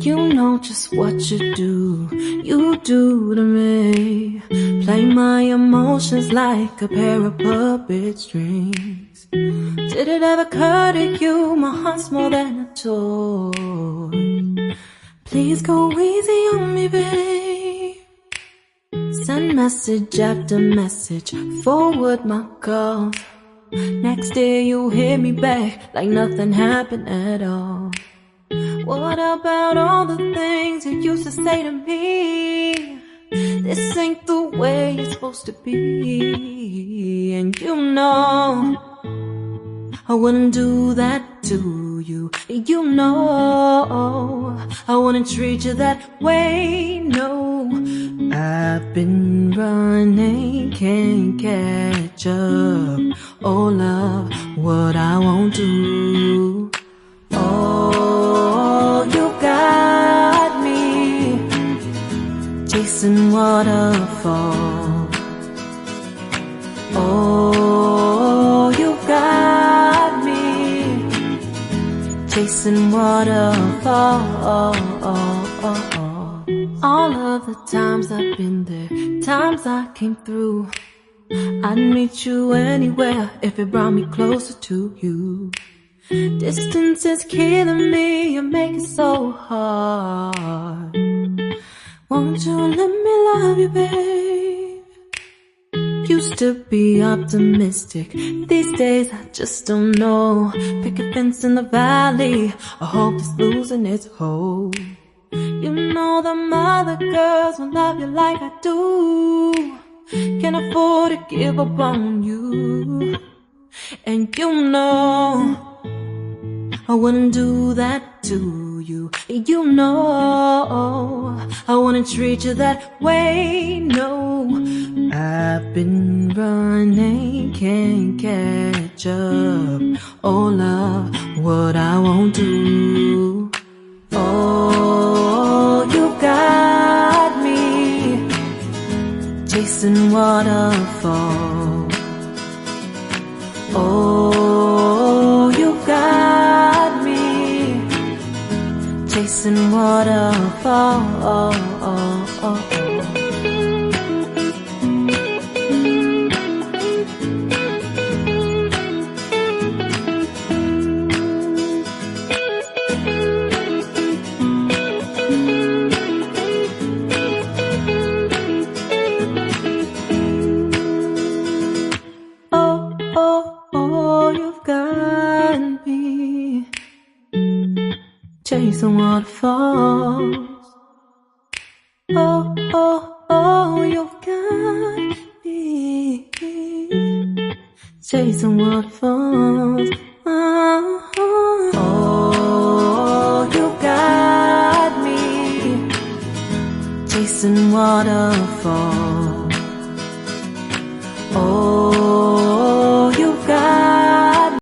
You know just what you do to me. Play my emotions like a pair of puppet strings. Did it ever occur to you my heart's more than a toy? Please go easy on me, babe. Send message after message, forward my calls. Next day you hit me back like nothing happened at all. What about all the things you used to say to me? This ain't the way it's supposed to be. And you know I wouldn't do that to you. You know I wouldn't treat you that way, no. I've been running, can't catch up. Oh love, what I won't do. Oh, you got me chasing waterfalls. Oh, you got me chasing waterfalls. All of the times I've been there, times I came through, I'd meet you anywhere if it brought me closer to you. Distance is killing me, you make it so hard. Won't you let me love you, babe? Used to be optimistic, these days I just don't know. Pick a fence in the valley, I hope it's losing its hold. You know them other girls won't love you like I do. Can't afford to give up on you. And you know I wouldn't do that to you. You know I wouldn't treat you that way, no. I've been running, can't catch up. Oh love, what I won't do. Oh, you got me chasing waterfalls. Oh, you got me chasing waterfalls. Chasing waterfalls. Oh, oh, oh, you've got me chasing waterfalls. Oh, oh, you got me chasing waterfalls. Oh,